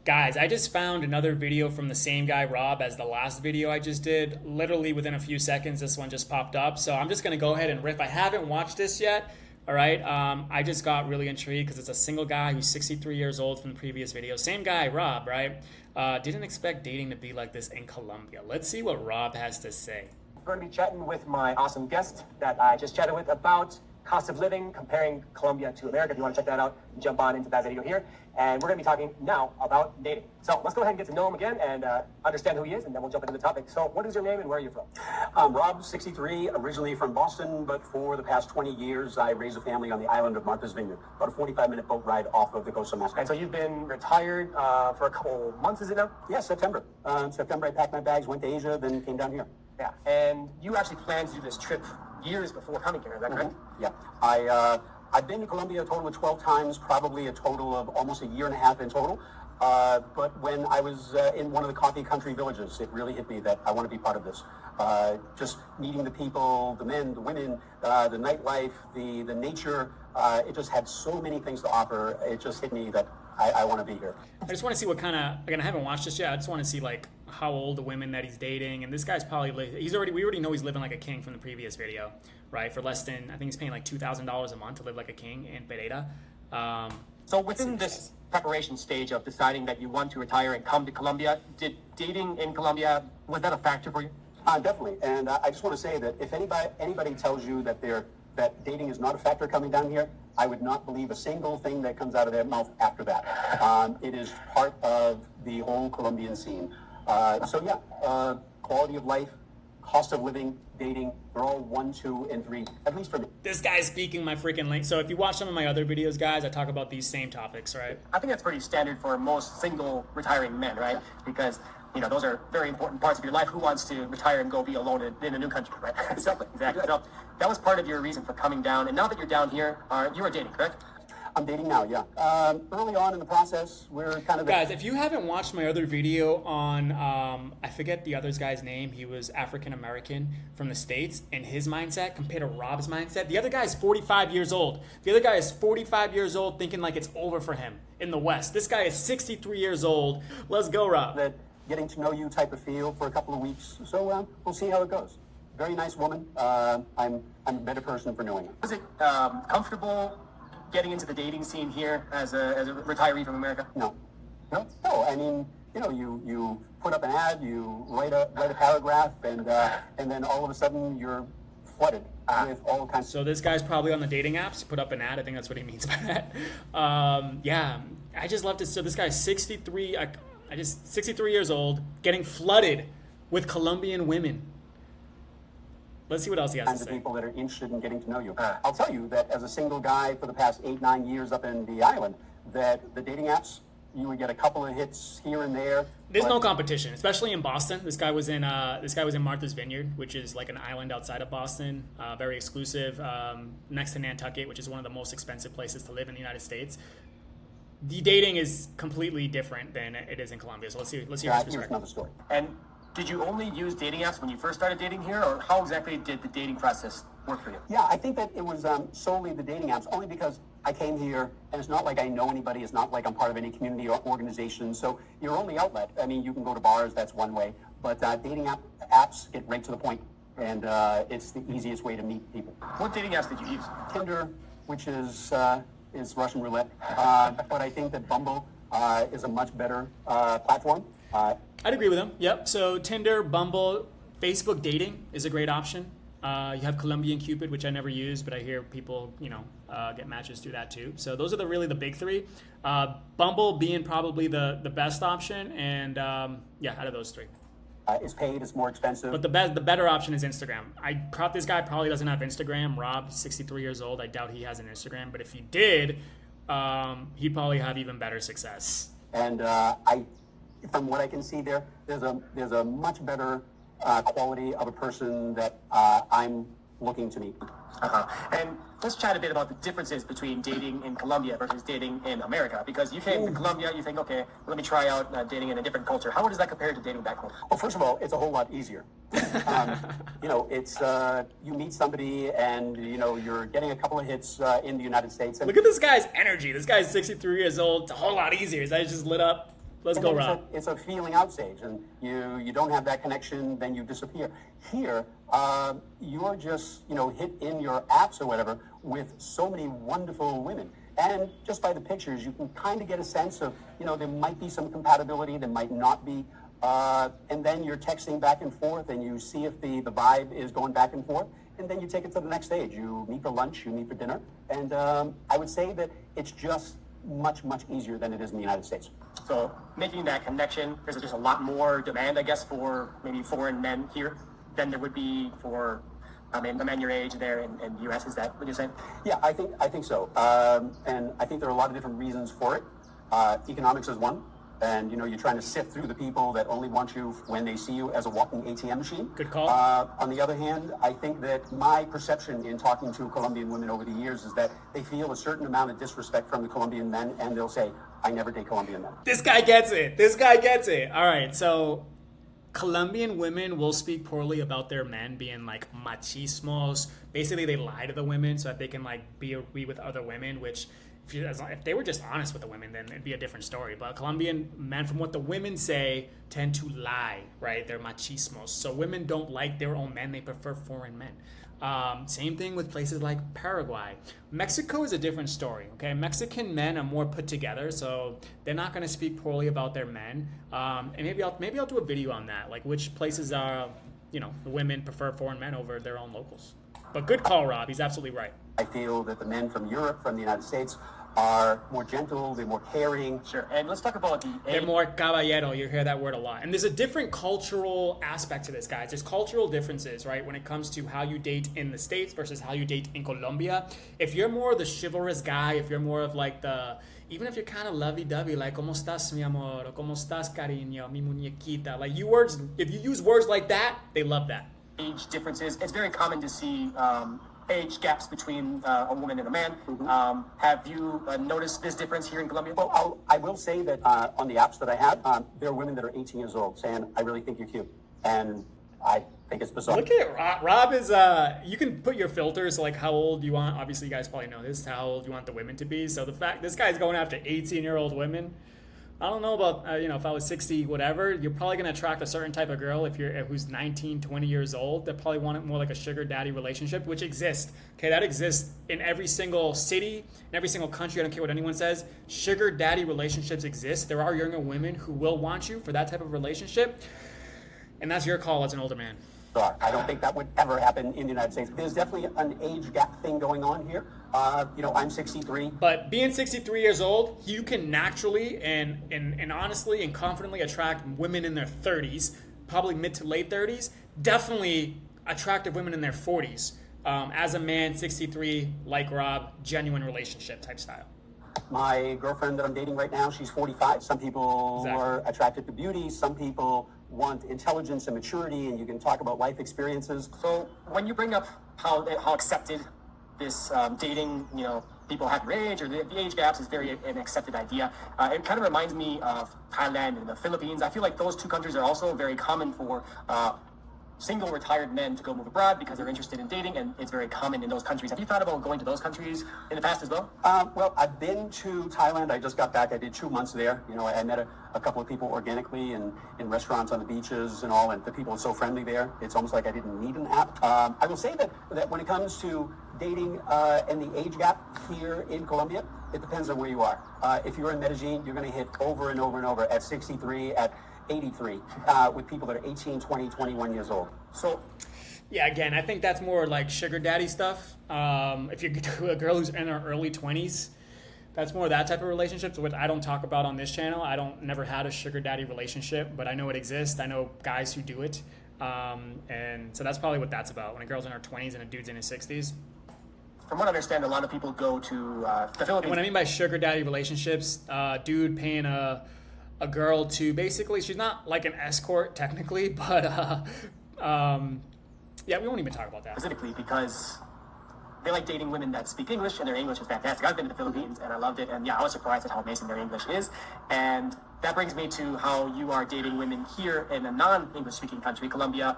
Guys, I just found another video from the same guy, Rob, as the last video I just did. Literally within a few seconds, this one just popped up. So I'm just going to go ahead and riff. I haven't watched this yet. All right. I just got really intrigued because it's a single guy who's 63 years old from the previous video. Same guy, Rob, right? Didn't expect dating to be like this in Colombia. Let's see what Rob has to say. We're going to be chatting with my awesome guest that I just chatted with about cost of living, comparing Colombia to America. If you want to check that out, jump on into that video here. And we're going to be talking now about dating. So let's go ahead and get to know him again and understand who he is, and then we'll jump into the topic. So what is your name and where are you from? I'm Rob, 63, originally from Boston, but for the past 20 years, I raised a family on the island of Martha's Vineyard, about a 45-minute boat ride off of the coast of Mexico. And so you've been retired for a couple months, is it now? Yeah, September. September, I packed my bags, went to Asia, then came down here. Yeah, and you actually planned to do this trip years before coming here, is that correct? Yeah, I've been to Colombia a total of 12 times, probably a total of almost a year and a half in total. But when I was in one of the coffee country villages, it really hit me that I want to be part of this. Just meeting the people, the men, the women, the nightlife, the nature, it just had so many things to offer. It just hit me that I want to be here. I just want to see what kind of, again, I haven't watched this yet. I just want to see like how old the women that he's dating. And this guy's probably, we already know he's living like a king from the previous video, right? For less than, I think he's paying like $2,000 a month to live like a king in Pereira. So within this preparation stage of deciding that you want to retire and come to Colombia, did dating in Colombia, was that a factor for you? Definitely. And I just want to say that if anybody tells you that that dating is not a factor coming down here, I would not believe a single thing that comes out of their mouth after that. It is part of the whole Colombian scene. Quality of life, cost of living, dating, they're all 1, 2, and 3, at least for me. This guy's speaking my freaking language. So if you watch some of my other videos, guys, I talk about these same topics, right? I think that's pretty standard for most single retiring men, right? Because, those are very important parts of your life. Who wants to retire and go be alone in a new country, right? Exactly. So that was part of your reason for coming down. And now that you're down here, you are dating, correct? I'm dating now, yeah. Early on in the process, we're kind of... Guys, if you haven't watched my other video on, I forget the other guy's name. He was African-American from the States, and his mindset compared to Rob's mindset. The other guy is 45 years old. The other guy is 45 years old thinking like it's over for him in the West. This guy is 63 years old. Let's go, Rob. That getting to know you type of feel for a couple of weeks. So we'll see how it goes. Very nice woman. I'm a better person for knowing her. Was it comfortable getting into the dating scene here as a retiree from America? No. I mean, you put up an ad, you write a paragraph, and then all of a sudden you're flooded with all kinds. So this guy's probably on the dating apps. Put up an ad. I think that's what he means by that. Yeah, I just love this. So this guy's 63. 63 years old, getting flooded with Colombian women. Let's see what else he has to Kinds of say. people that are interested in getting to know you. I'll tell you that as a single guy for the past 8, 9 years up in the island, that the dating apps, you would get a couple of hits here and there. There's no competition, especially in Boston. This guy was in Martha's Vineyard, which is like an island outside of Boston, very exclusive, next to Nantucket, which is one of the most expensive places to live in the United States. The dating is completely different than it is in Colombia. So let's hear his perspective. Here's another story. And did you only use dating apps when you first started dating here, or how exactly did the dating process work for you? Yeah, I think that it was solely the dating apps, only because I came here, and it's not like I know anybody. It's not like I'm part of any community or organization. So your only outlet, I mean, you can go to bars, that's one way. But dating apps get right to the point, and it's the easiest way to meet people. What dating apps did you use? Tinder, which is Russian roulette. But I think that Bumble is a much better platform. I'd agree with him. Yep. So Tinder, Bumble, Facebook dating is a great option. You have Colombian Cupid, which I never use, but I hear people, get matches through that too. So those are really the big three. Bumble being probably the best option, and out of those three. It's paid, it's more expensive. But the better option is Instagram. This guy probably doesn't have Instagram. Rob, 63 years old. I doubt he has an Instagram. But if he did, he'd probably have even better success. And from what I can see there's a much better quality of a person that I'm looking to meet. And let's chat a bit about the differences between dating in Colombia versus dating in America. Because you came to Colombia, you think, okay, let me try out dating in a different culture. How does that compare to dating back home? Well, first of all, it's a whole lot easier. It's you meet somebody and you're getting a couple of hits in the United States. And look at this guy's energy. This guy's 63 years old. It's a whole lot easier. His eyes just lit up. Let's And go, then Rob. it's a feeling out stage, and you don't have that connection, then you disappear. Here, you're just hit in your apps or whatever with so many wonderful women, and just by the pictures, you can kind of get a sense of there might be some compatibility, there might not be, and then you're texting back and forth, and you see if the vibe is going back and forth, and then you take it to the next stage. You meet for lunch, you meet for dinner, and I would say that it's just much easier than it is in the United States. So making that connection, there's just a lot more demand, I guess, for maybe foreign men here than there would be for the men your age there in the U.S. Is that what you're saying? Yeah, I think so, and I think there are a lot of different reasons for it. Economics is one. And you're trying to sift through the people that only want you when they see you as a walking ATM machine. Good call. On the other hand, I think that my perception in talking to Colombian women over the years is that they feel a certain amount of disrespect from the Colombian men, and they'll say, "I never date Colombian men." This guy gets it. This guy gets it. All right, so Colombian women will speak poorly about their men being like machismos. Basically, they lie to the women so that they can like be with other women, which if they were just honest with the women, then it'd be a different story. But Colombian men, from what the women say, tend to lie, right? They're machismos. So women don't like their own men. They prefer foreign men. Same thing with places like Paraguay. Mexico is a different story, okay? Mexican men are more put together, so they're not going to speak poorly about their men. And maybe I'll do a video on that, like which places are, the women prefer foreign men over their own locals. But good call, Rob. He's absolutely right. I feel that the men from Europe, from the United States, are more gentle, they're more caring. Sure. And let's talk about they're more caballero. You hear that word a lot. And there's a different cultural aspect to this, guys. There's cultural differences, right, when it comes to how you date in the States versus how you date in Colombia. If you're more the chivalrous guy, if you're more of like even if you're kind of lovey-dovey, like, ¿Cómo estás, mi amor? Or, ¿Cómo estás, cariño? Mi muñequita. Like, if you use words like that, they love that. Age differences. It's very common to see age gaps between a woman and a man. Have you noticed this difference here in Colombia? Well, I will say that on the apps that I have, there are women that are 18 years old saying, "I really think you're cute," and I think it's bizarre. Look at Rob. Rob is you can put your filters like how old you want. Obviously, you guys probably know this. How old you want the women to be. So the fact this guy's going after 18-year-old women. I don't know about, if I was 60, whatever, you're probably going to attract a certain type of girl who's 19, 20 years old. They probably want it more like a sugar daddy relationship, which exists. Okay, that exists in every single city, in every single country. I don't care what anyone says. Sugar daddy relationships exist. There are younger women who will want you for that type of relationship. And that's your call as an older man. I don't think that would ever happen in the United States. There's definitely an age gap thing going on here. I'm 63. But being 63 years old, you can naturally and honestly and confidently attract women in their 30s, probably mid to late 30s, definitely attractive women in their 40s. As a man, 63, like Rob, genuine relationship type style. My girlfriend that I'm dating right now, she's 45. Some people are attracted to beauty. Some people want intelligence and maturity, and you can talk about life experiences. So when you bring up how accepted this dating, people have your age or the age gaps is very an accepted idea. It kind of reminds me of Thailand and the Philippines. I feel like those two countries are also very common for single retired men to go move abroad because they're interested in dating, and it's very common in those countries. Have you thought about going to those countries in the past as well? Well, I've been to Thailand. I just got back. I did 2 months there. I met a couple of people organically and in restaurants on the beaches and all, and the people are so friendly there. It's almost like I didn't need an app. I will say that when it comes to dating and the age gap here in Colombia, it depends on where you are. If you're in Medellin, you're going to hit over and over and over at 63, at 83, with people that are 18, 20, 21 years old. So, yeah, again, I think that's more like sugar daddy stuff. If you're a girl who's in her early 20s, that's more that type of relationships, which I don't talk about on this channel. Never had a sugar daddy relationship, but I know it exists. I know guys who do it. And so that's probably what that's about. When a girl's in her 20s and a dude's in his 60s. From what I understand, a lot of people go to the Philippines. And what I mean by sugar daddy relationships, dude paying a girl to basically, she's not like an escort technically, but yeah, we won't even talk about that. Specifically because they like dating women that speak English, and their English is fantastic. I've been to the Philippines, and I loved it, and yeah, I was surprised at how amazing their English is. And that brings me to how you are dating women here in a non-English speaking country, Colombia.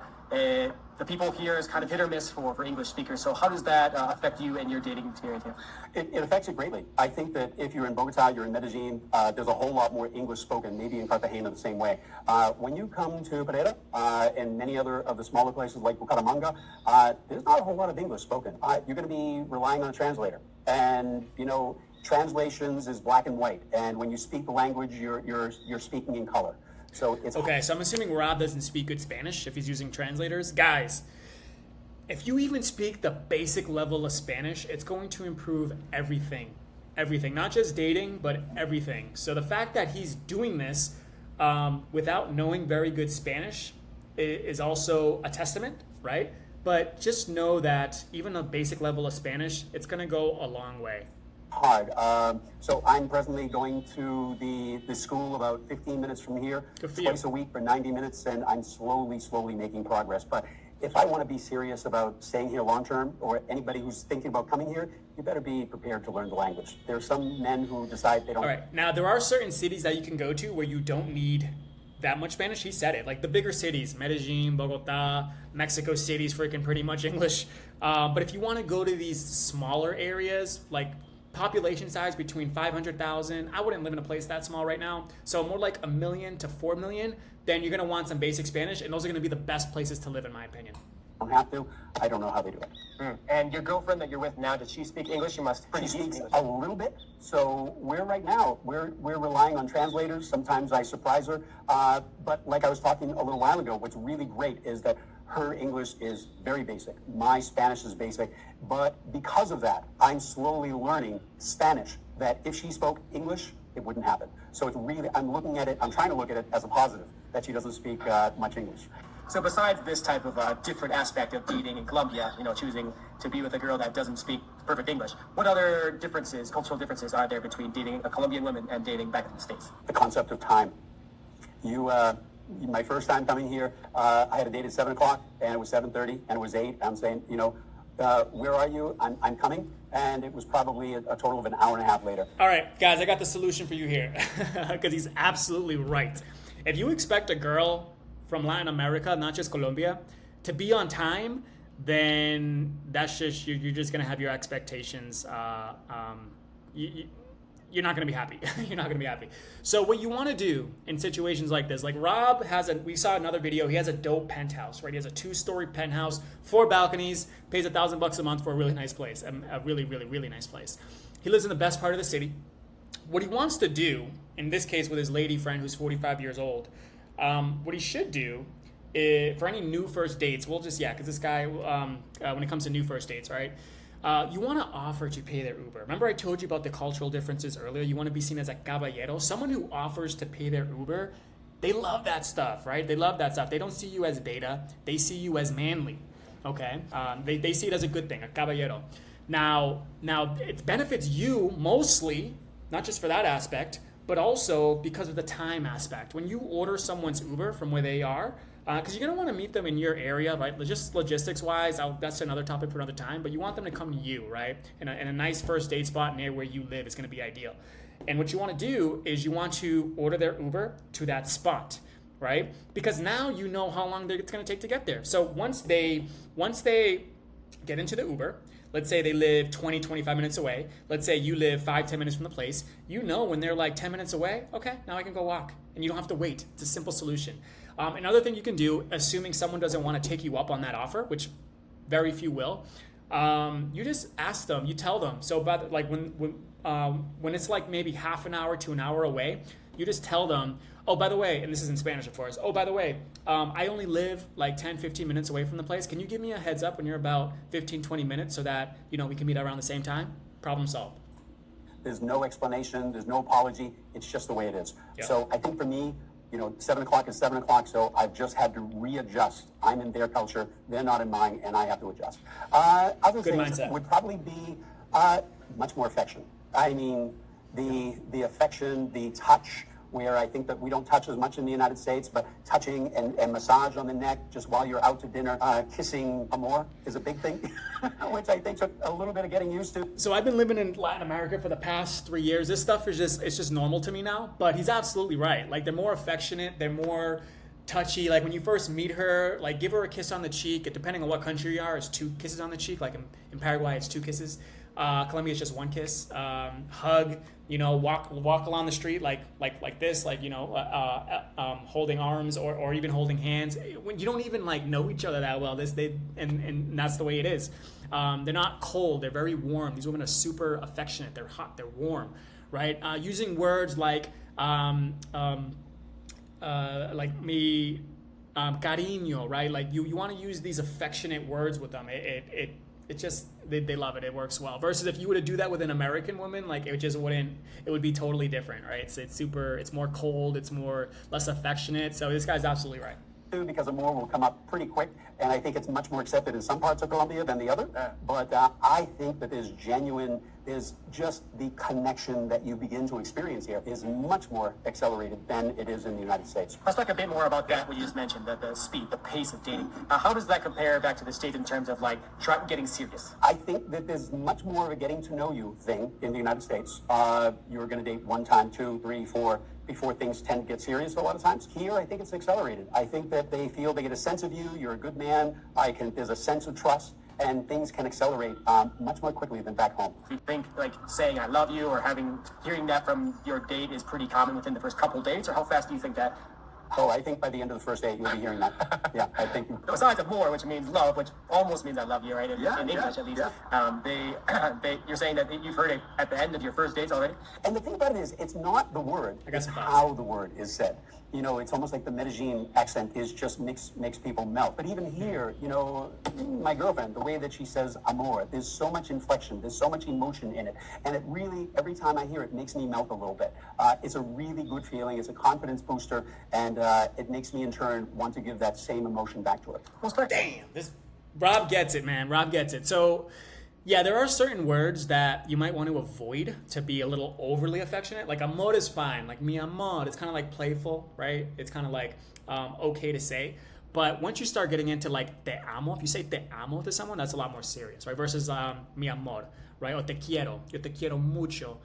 The people here is kind of hit or miss for English speakers. So how does that affect you and your dating experience here? It affects it greatly. I think that if you're in Bogota, you're in Medellin, there's a whole lot more English spoken, maybe in Cartagena the same way. When you come to Pereira and many other of the smaller places like Bucaramanga, there's not a whole lot of English spoken. You're going to be relying on a translator. And, you know, translations is black and white. And when you speak the language, you're speaking in color. So it's okay. So I'm assuming Rob doesn't speak good Spanish if he's using translators. Guys, if you even speak the basic level of Spanish, it's going to improve everything. Everything. Not just dating, but everything. So the fact that he's doing this without knowing very good Spanish is also a testament, right? But just know that even a basic level of Spanish, it's going to go a long way. Hard. So I'm presently going to the school about 15 minutes from here, twice a week for 90 minutes, and I'm slowly making progress. But if I want to be serious about staying here long term, or anybody who's thinking about coming here, you better be prepared to learn the language. There are some men who decide they don't. All right. Now, there are certain cities that you can go to where you don't need that much Spanish. He said it. Like the bigger cities, Medellin, Bogota, Mexico City's freaking pretty much English. But if you want to go to these smaller areas, like population size between 500,000, I wouldn't live in a place that small right now. So more like 1 million to 4 million, then you're going to want some basic Spanish, and those are going to be the best places to live, in my opinion. Don't have to. I don't know how they do it. And your girlfriend that you're with now, does she speak English? You must. She speaks a little bit. So we're relying on translators. Sometimes I surprise her. But like I was talking a little while ago, what's really great is that her English is very basic. My Spanish is basic. But because of that, I'm slowly learning Spanish, that if she spoke English, it wouldn't happen. So it's really, I'm trying to look at it as a positive, that she doesn't speak much English. So besides this type of different aspect of dating in Colombia, you know, choosing to be with a girl that doesn't speak perfect English, what other differences, cultural differences, are there between dating a Colombian woman and dating back in the States? The concept of time. My first time coming here, I had a date at 7 o'clock, and it was 7:30, and it was 8. I'm saying, you know, where are you? I'm coming. And it was probably a total of an hour and a half later. All right, guys, I got the solution for you here, because he's absolutely right. If you expect a girl from Latin America, not just Colombia, to be on time, then that's just, you're just going to have your expectations. You're not going to be happy. You're not going to be happy. So what you want to do in situations like this, like Rob we saw another video, he has a dope penthouse, right? He has a 2-story penthouse, 4 balconies, pays $1,000 a month for a really nice place, a really, really, really nice place. He lives in the best part of the city. What he wants to do, in this case with his lady friend who's 45 years old, what he should do is, for any new first dates, because this guy, when it comes to new first dates, right? You want to offer to pay their Uber. Remember I told you about the cultural differences earlier? You want to be seen as a caballero. Someone who offers to pay their Uber, they love that stuff, right? They love that stuff. They don't see you as beta. They see you as manly, okay? They see it as a good thing, a caballero. Now it benefits you mostly, not just for that aspect, but also because of the time aspect. When you order someone's Uber from where they are, because you're going to want to meet them in your area, right? Just logistics-wise, that's another topic for another time, but you want them to come to you, right? In a nice first date spot near where you live is going to be ideal. And what you want to do is you want to order their Uber to that spot, right? Because now you know how long it's going to take to get there. So once they get into the Uber, let's say they live 20, 25 minutes away. Let's say you live 5, 10 minutes from the place. You know when they're like 10 minutes away, okay, now I can go walk. And you don't have to wait. It's a simple solution. Another thing you can do, assuming someone doesn't want to take you up on that offer, which very few will, you just ask them, you tell them. So about like when it's like maybe half an hour to an hour away, you just tell them, oh, by the way, and this is in Spanish, of course, oh, by the way, I only live like 10, 15 minutes away from the place. Can you give me a heads up when you're about 15, 20 minutes so that, you know, we can meet around the same time? Problem solved. There's no explanation. There's no apology. It's just the way it is. Yep. So I think for me, you know, 7 o'clock is 7 o'clock, so I've just had to readjust. I'm in their culture, they're not in mine, and I have to adjust. Other Good things mindset. would probably be much more affection. I mean, the affection, the touch, where I think that we don't touch as much in the United States, but touching and massage on the neck just while you're out to dinner, kissing amor is a big thing, which I think took a little bit of getting used to. So I've been living in Latin America for the past 3 years. This stuff is it's just normal to me now. But he's absolutely right. Like, they're more affectionate. They're more touchy. Like, when you first meet her, like, give her a kiss on the cheek. Depending on what country you are, it's 2 kisses on the cheek. Like in Paraguay, it's 2 kisses. Colombia, it's just 1 kiss. Hug. You know, walk along the street like this, like, you know, holding arms or even holding hands. When you don't even like know each other that well, and that's the way it is. They're not cold. They're very warm. These women are super affectionate. They're hot. They're warm, right? Using words like me, cariño, right? Like you want to use these affectionate words with them. It just they love it. It works well. Versus if you were to do that with an American woman, like it would be totally different, right? It's more cold. It's less affectionate. So this guy's absolutely right. Because amor will come up pretty quick, and I think it's much more accepted in some parts of Colombia than the other. But I think that there's just the connection that you begin to experience here is much more accelerated than it is in the United States. Let's talk a bit more about that, what you just mentioned, the speed, the pace of dating. How does that compare back to the States in terms of like getting serious? I think that there's much more of a getting to know you thing in the United States. You're going to date 1 time, 2, 3, 4, before things tend to get serious a lot of times. Here, I think it's accelerated. I think that they feel they get a sense of you, you're a good man, there's a sense of trust, and things can accelerate much more quickly than back home. Do you think like saying I love you or hearing that from your date is pretty common within the first couple dates, or how fast do you think that? Oh, I think by the end of the first date, you'll be hearing that. Yeah, I think. Besides of more, which means love, which almost means I love you, right? In English, at least. Yeah. You're saying that you've heard it at the end of your first dates already? And the thing about it is, it's not the word, it's how the word is said. You know, it's almost like the Medellin accent makes people melt. But even here, you know, my girlfriend, the way that she says amor, there's so much inflection, there's so much emotion in it. And it really, every time I hear it, makes me melt a little bit. It's a really good feeling. It's a confidence booster. And it makes me, in turn, want to give that same emotion back to her. Damn, Rob gets it, man. Rob gets it. So, yeah, there are certain words that you might want to avoid to be a little overly affectionate. Like amor is fine. Like mi amor, it's kind of like playful, right? It's kind of like okay to say. But once you start getting into like te amo, if you say te amo to someone, that's a lot more serious, right? Versus mi amor, right? Or te quiero, yo te quiero mucho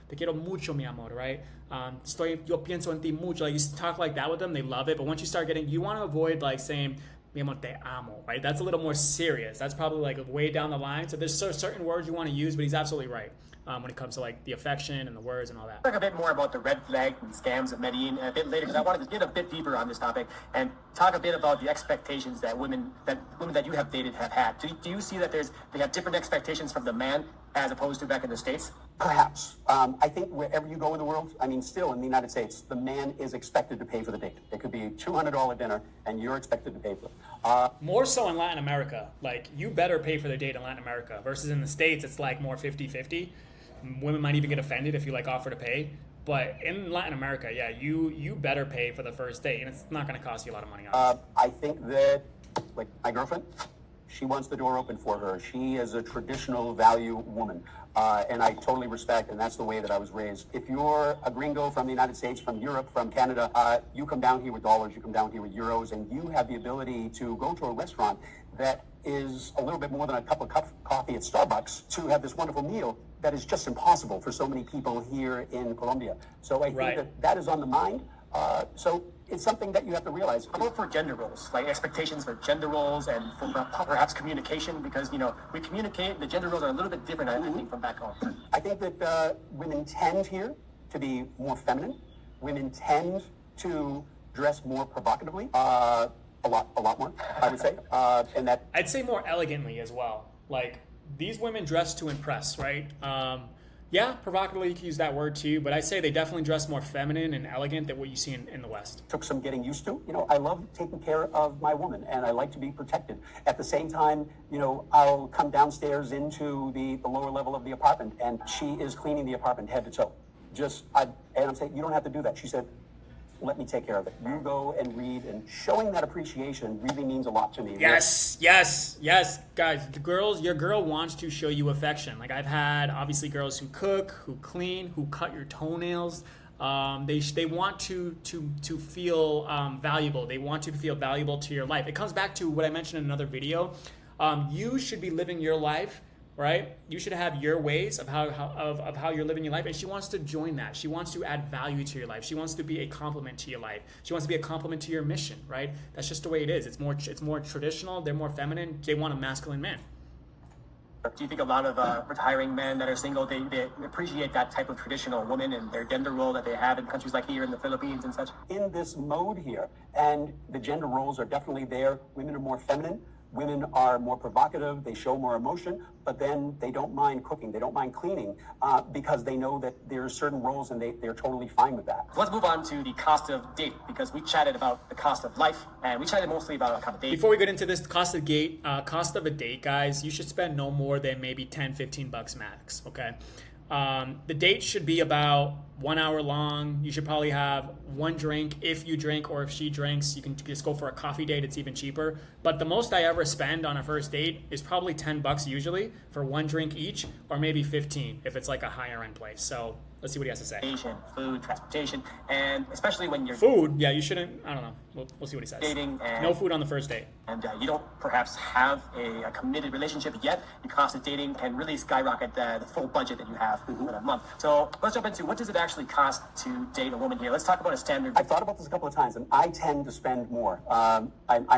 mi amor, right? Yo pienso en ti mucho. Like you talk like that with them, they love it. But once you start you want to avoid like saying mi amor te amo, right? That's a little more serious. That's probably like way down the line. So there's certain words you want to use, but he's absolutely right when it comes to like the affection and the words and all that. Talk a bit more about the red flag and scams of Medellin a bit later, because I wanted to get a bit deeper on this topic and talk a bit about the expectations that women that you have dated have had. Do you see that they have different expectations from the man as opposed to back in the States? Perhaps. I think wherever you go in the world, I mean, still in the United States, the man is expected to pay for the date. It could be a $200 dinner, and you're expected to pay for it. More so in Latin America. Like, you better pay for the date in Latin America. Versus in the States, it's like more 50-50. Women might even get offended if you like offer to pay. But in Latin America, yeah, you better pay for the first date, and it's not going to cost you a lot of money. I think that, like my girlfriend, she wants the door open for her. She is a traditional value woman, and I totally respect, and that's the way that I was raised. If you're a gringo from the United States, from Europe, from Canada, you come down here with dollars, you come down here with euros, and you have the ability to go to a restaurant that is a little bit more than a cup of coffee at Starbucks to have this wonderful meal that is just impossible for so many people here in Colombia. So I think that is on the mind. So it's something that you have to realize. How about for gender roles, like expectations for gender roles and for perhaps communication? Because, you know, we communicate, the gender roles are a little bit different, I think, from back home. I think that women tend here to be more feminine. Women tend to dress more provocatively. A lot more, I would say. And that I'd say more elegantly as well. Like, these women dress to impress, right? Yeah, provocatively, you can use that word too, but I say they definitely dress more feminine and elegant than what you see in the West. Took some getting used to. You know, I love taking care of my woman, and I like to be protected. At the same time, you know, I'll come downstairs into the lower level of the apartment, and she is cleaning the apartment head to toe. And I'm saying, you don't have to do that. She said, let me take care of it. You go and read, and showing that appreciation really means a lot to me. Yes, guys. Your girl wants to show you affection. Like, I've had obviously girls who cook, who clean, who cut your toenails. They want to feel valuable. They want you to feel valuable to your life. It comes back to what I mentioned in another video. You should be living your life, right? You should have your ways of how you're living your life, and she wants to join that. She wants to add value to your life. She wants to be a complement to your life. She wants to be a complement to your mission, right? That's just the way it is. It's more traditional. They're more feminine. They want a masculine man. Do you think a lot of retiring men that are single, they appreciate that type of traditional woman and their gender role that they have in countries like here in the Philippines and such? In this mode here, and the gender roles are definitely there. Women are more feminine. Women are more provocative, they show more emotion, but then they don't mind cooking, they don't mind cleaning, because they know that there are certain roles and they're totally fine with that. So let's move on to the cost of dating, because we chatted about the cost of life, and we chatted mostly about accommodation. Before we get into this cost of a date, guys, you should spend no more than maybe 10, 15 bucks max, okay? The date should be about 1 hour long. You should probably have one drink if you drink, or if she drinks, you can just go for a coffee date. It's even cheaper. But the most I ever spend on a first date is probably 10 bucks usually for one drink each, or maybe 15 if it's like a higher end place. So let's see what he has to say. Food, transportation, and especially when you're food. Yeah, you shouldn't. I don't know. We'll see what he says. Dating and no food on the first date. And you don't perhaps have a committed relationship yet. The cost of dating can really skyrocket the full budget that you have in a month. So let's jump into, what does it actually cost to date a woman here? Let's talk about a standard. I've thought about this a couple of times, and I tend to spend more. I'm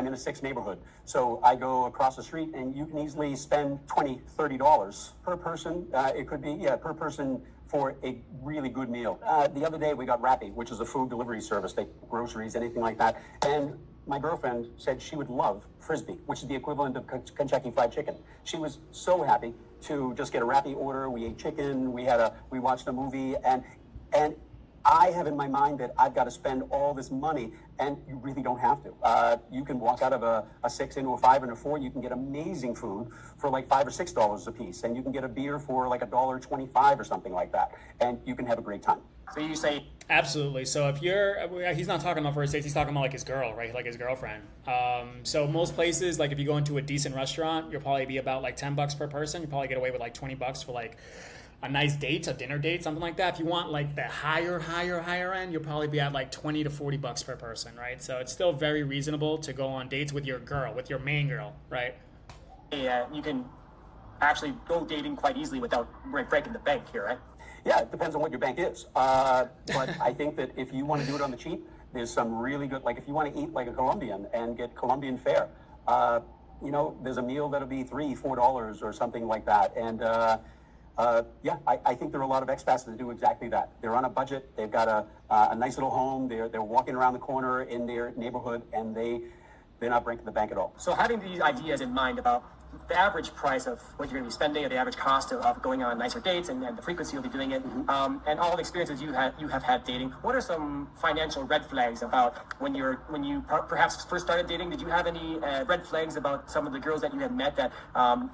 in a 6 neighborhood, so I go across the street, and you can easily spend $20, $30 per person. It could be, per person, for a really good meal. The other day we got Rappi, which is a food delivery service. They groceries, anything like that. And my girlfriend said she would love Frisbee, which is the equivalent of Kentucky Fried Chicken. She was so happy to just get a Rappi order. We ate chicken. We watched a movie, and I have in my mind that I've got to spend all this money, and you really don't have to. You can walk out of a 6 into a 5 and a 4. You can get amazing food for like $5 or $6 a piece, and you can get a beer for like $1.25 or something like that, and you can have a great time. So you say absolutely. So if he's not talking about first dates, he's talking about like his girl, right? Like his girlfriend. So most places, like if you go into a decent restaurant, you'll probably be about like 10 bucks per person. You probably get away with like 20 bucks for like a nice date, a dinner date, something like that. If you want like the higher end, you'll probably be at like 20 to 40 bucks per person, right? So it's still very reasonable to go on dates with your girl, with your main girl, right? Yeah, you can actually go dating quite easily without breaking the bank here, right? Yeah, it depends on what your bank is. But I think that if you want to do it on the cheap, there's some really good, like if you want to eat like a Colombian and get Colombian fare, there's a meal that'll be $3, $4 or something like that. And I think there are a lot of expats that do exactly that. They're on a budget. They've got a nice little home. They're walking around the corner in their neighborhood, and they're not breaking the bank at all. So having these ideas in mind about the average price of what you're going to be spending, or the average cost of going on nicer dates, and the frequency you'll be doing it, and all the experiences you have had dating, what are some financial red flags about when you perhaps first started dating? Did you have any red flags about some of the girls that you had met that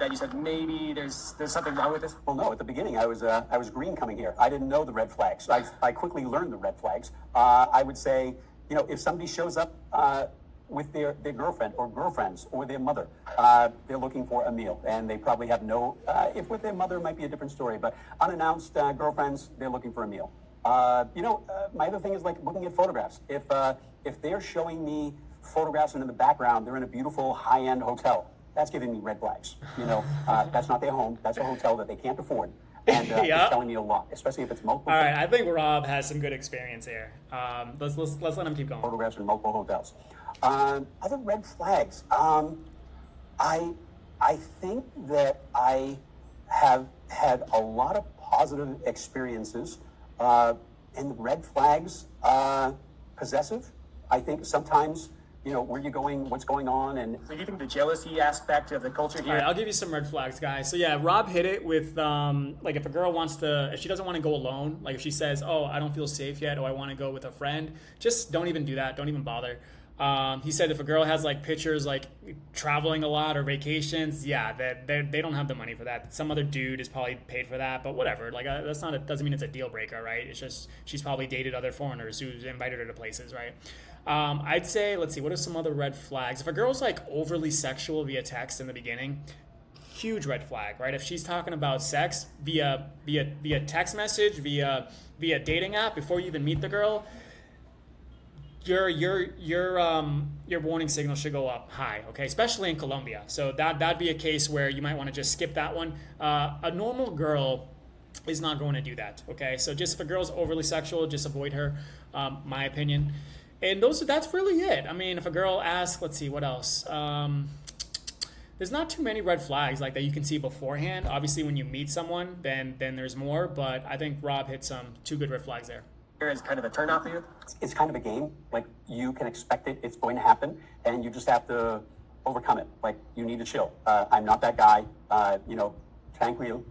you said maybe there's something wrong with this? Well, no. At the beginning, I was green coming here. I didn't know the red flags. I quickly learned the red flags. I would say, if somebody shows up with their girlfriend or girlfriends or their mother, they're looking for a meal, and they probably have if with their mother it might be a different story, but unannounced girlfriends, they're looking for a meal. My other thing is like looking at photographs. If they're showing me photographs and in the background they're in a beautiful high-end hotel, that's giving me red flags. That's not their home, that's a hotel that they can't afford. And it's telling me a lot, especially if it's multiple. All right, I think Rob has some good experience here. Let's let him keep going. Photographs in multiple hotels. Other red flags. I think that I have had a lot of positive experiences. And the red flags, possessive. I think sometimes, where you're going, what's going on, and so you think the jealousy aspect of the culture here? All right, I'll give you some red flags, guys. So yeah, Rob hit it with like if a girl if she doesn't want to go alone, like if she says, "Oh, I don't feel safe yet," or "I want to go with a friend," just don't even do that. Don't even bother. He said if a girl has like pictures like traveling a lot or vacations, yeah, they don't have the money for that. Some other dude is probably paid for that, but whatever. Like doesn't mean it's a deal breaker, right? It's just she's probably dated other foreigners who invited her to places, right? I'd say, let's see, what are some other red flags? If a girl's like overly sexual via text in the beginning, huge red flag, right? If she's talking about sex via text message, via dating app before you even meet the girl, your warning signal should go up high, okay? Especially in Colombia. So that'd be a case where you might want to just skip that one. A normal girl is not going to do that, okay? So just if a girl's overly sexual, just avoid her, my opinion. And that's really it. I mean, if a girl asks, let's see, what else? There's not too many red flags like that you can see beforehand. Obviously, when you meet someone, then there's more. But I think Rob hit some 2 good red flags there. Is kind of a turn off for you? It's kind of a game. Like, you can expect it, it's going to happen, and you just have to overcome it. Like, you need to chill. I'm not that guy, tranquil.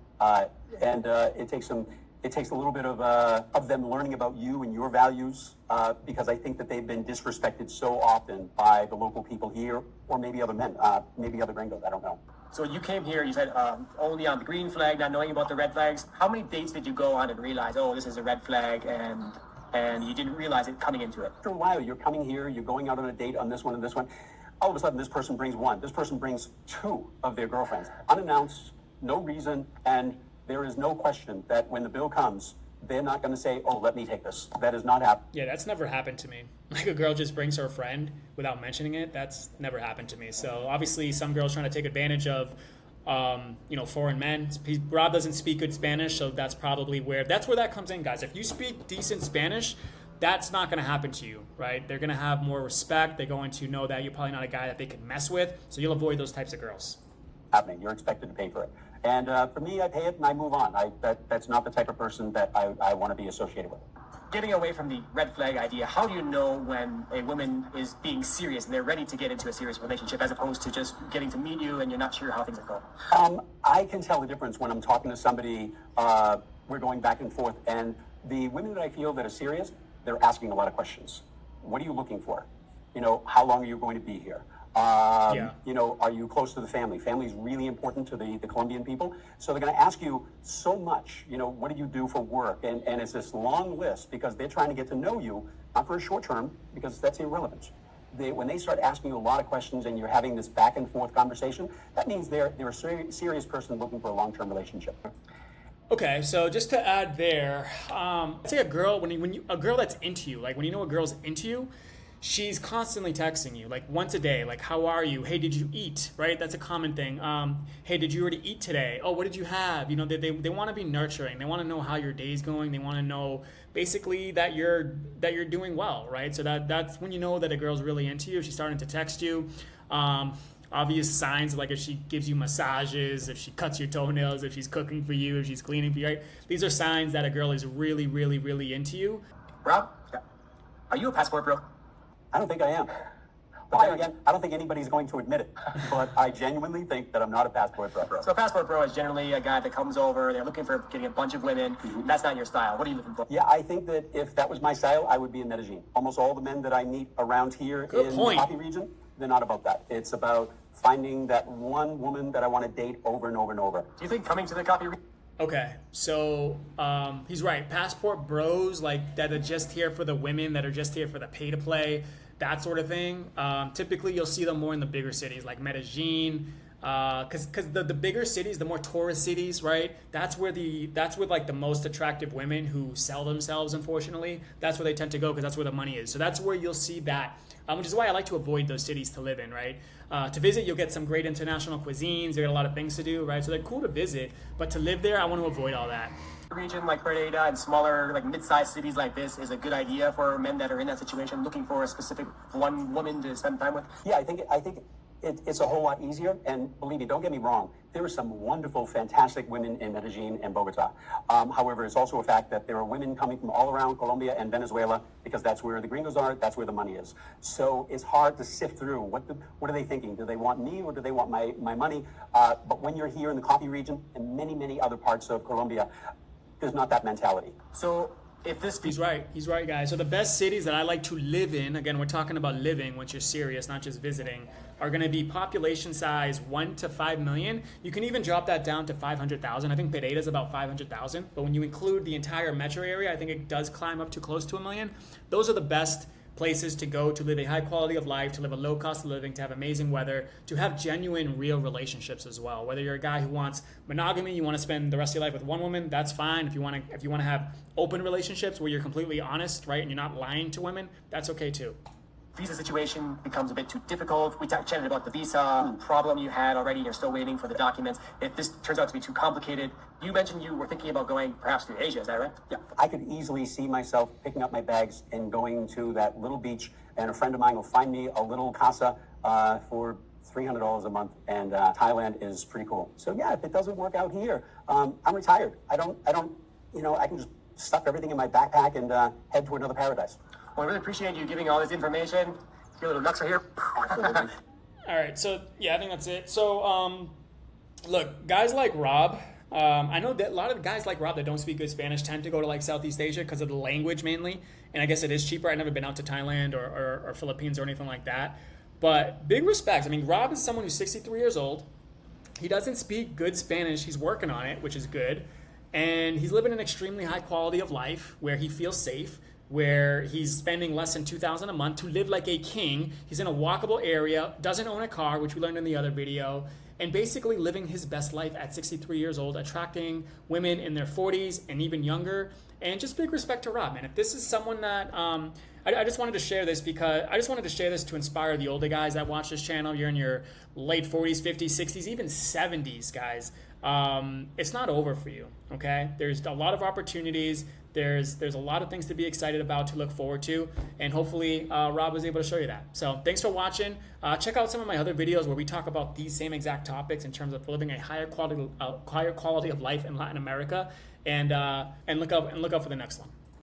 And it takes a little bit of them learning about you and your values, because I think that they've been disrespected so often by the local people here, or maybe other men, maybe other gringos, I don't know. So you came here, you said only on the green flag, not knowing about the red flags. How many dates did you go on and realize, oh, this is a red flag, and you didn't realize it coming into it? After a while, you're coming here, you're going out on a date on this one and this one. All of a sudden, this person brings 1. This person brings 2 of their girlfriends, unannounced, no reason, and there is no question that when the bill comes, they're not going to say, oh, let me take this. That has not happened. Yeah, that's never happened to me. Like, a girl just brings her friend without mentioning it. That's never happened to me. So obviously some girls trying to take advantage of, foreign men. Rob doesn't speak good Spanish, so that's probably where that comes in, guys. If you speak decent Spanish, that's not going to happen to you, right? They're going to have more respect. They're going to know that you're probably not a guy that they can mess with. So you'll avoid those types of girls. Happening. You're expected to pay for it. And for me, I pay it and I move on. That's not the type of person that I want to be associated with. Getting away from the red flag idea, how do you know when a woman is being serious and they're ready to get into a serious relationship, as opposed to just getting to meet you and you're not sure how things are going? I can tell the difference when I'm talking to somebody. We're going back and forth, and the women that I feel that are serious, they're asking a lot of questions. What are you looking for? How long are you going to be here? Are you close to the family? Family is really important to the Colombian people. So they're going to ask you so much, what do you do for work? And it's this long list, because they're trying to get to know you, not for a short term, because that's irrelevant. When they start asking you a lot of questions and you're having this back and forth conversation, that means they're a serious person looking for a long-term relationship. Okay, so just to add there, let's say a girl, a girl that's into you, like when you know a girl's into you, she's constantly texting you, like once a day, like, how are you? Hey, did you eat? Right? That's a common thing. Hey, did you already eat today? Oh, what did you have? They want to be nurturing. They want to know how your day's going. They want to know basically that you're doing well, right? So that's when you know that a girl's really into you. If she's starting to text you. Obvious signs, like if she gives you massages, if she cuts your toenails, if she's cooking for you, if she's cleaning for you, right? These are signs that a girl is really, really, really into you. Rob, are you a passport bro? I don't think I am. But then again, I don't think anybody's going to admit it. But I genuinely think that I'm not a passport bro. So a passport bro is generally a guy that comes over, they're looking for getting a bunch of women. Mm-hmm. That's not your style. What are you looking for? Yeah, I think that if that was my style, I would be in Medellin. Almost all the men that I meet around here in the coffee region, they're not about that. It's about finding that one woman that I want to date over and over and over. Do you think coming to the coffee region? Okay, so he's right. Passport bros, like, that are just here for the women, that are just here for the pay to play, that sort of thing. Typically, you'll see them more in the bigger cities like Medellin, because the bigger cities, the more tourist cities, right? That's where like the most attractive women who sell themselves, unfortunately, that's where they tend to go, because that's where the money is. So that's where you'll see that, which is why I like to avoid those cities to live in, right? To visit, you'll get some great international cuisines. You get a lot of things to do, right? So they're cool to visit, but to live there, I want to avoid all that. Region like Pereira and smaller, like mid-sized cities like this is a good idea for men that are in that situation, looking for a specific one woman to spend time with. Yeah, I think it's a whole lot easier. And believe me, don't get me wrong, there are some wonderful, fantastic women in Medellin and Bogota. However, it's also a fact that there are women coming from all around Colombia and Venezuela, because that's where the gringos are, that's where the money is. So it's hard to sift through. What are they thinking? Do they want me, or do they want my money? But when you're here in the coffee region and many, many other parts of Colombia, there's not that mentality. So if this... He's right, guys. So the best cities that I like to live in, again, we're talking about living, once you're serious, not just visiting, are going to be population size 1 to 5 million. You can even drop that down to 500,000. I think Pereira is about 500,000. But when you include the entire metro area, I think it does climb up to close to 1 million. Those are the best places to go to live a high quality of life, to live a low cost of living, to have amazing weather, to have genuine, real relationships as well. Whether you're a guy who wants monogamy, you want to spend the rest of your life with one woman, that's fine. If you want to have open relationships where you're completely honest, right, and you're not lying to women, that's okay too. Visa situation becomes a bit too difficult. We chatted about the visa problem you had already. You're still waiting for the documents. If this turns out to be too complicated, you mentioned you were thinking about going perhaps to Asia. Is that right? Yeah, I could easily see myself picking up my bags and going to that little beach, and a friend of mine will find me a little casa for $300 a month, and Thailand is pretty cool. So yeah, if it doesn't work out here, I'm retired. I don't, I can just stuff everything in my backpack and head to another paradise. Well, I really appreciate you giving all this information. Your little nuts are here. All right, so yeah, I think that's it. So, look, guys like Rob, I know that a lot of guys like Rob that don't speak good Spanish tend to go to like Southeast Asia because of the language mainly, and I guess it is cheaper. I've never been out to Thailand or Philippines or anything like that, but big respects. I mean, Rob is someone who's 63 years old. He doesn't speak good Spanish. He's working on it, which is good, and he's living an extremely high quality of life where he feels safe, where he's spending less than $2,000 a month to live like a king. He's in a walkable area, doesn't own a car, which we learned in the other video, and basically living his best life at 63 years old, attracting women in their 40s and even younger. And just big respect to Rob, man. If this is someone that I just wanted to share this because I just wanted to share this to inspire the older guys that watch this channel. You're in your late 40s, 50s, 60s, even 70s, guys. It's not over for you, okay? There's a lot of opportunities. There's a lot of things to be excited about, to look forward to, and hopefully Rob was able to show you that. So thanks for watching. Check out some of my other videos where we talk about these same exact topics in terms of living a higher quality of life in Latin America, and look out for the next one.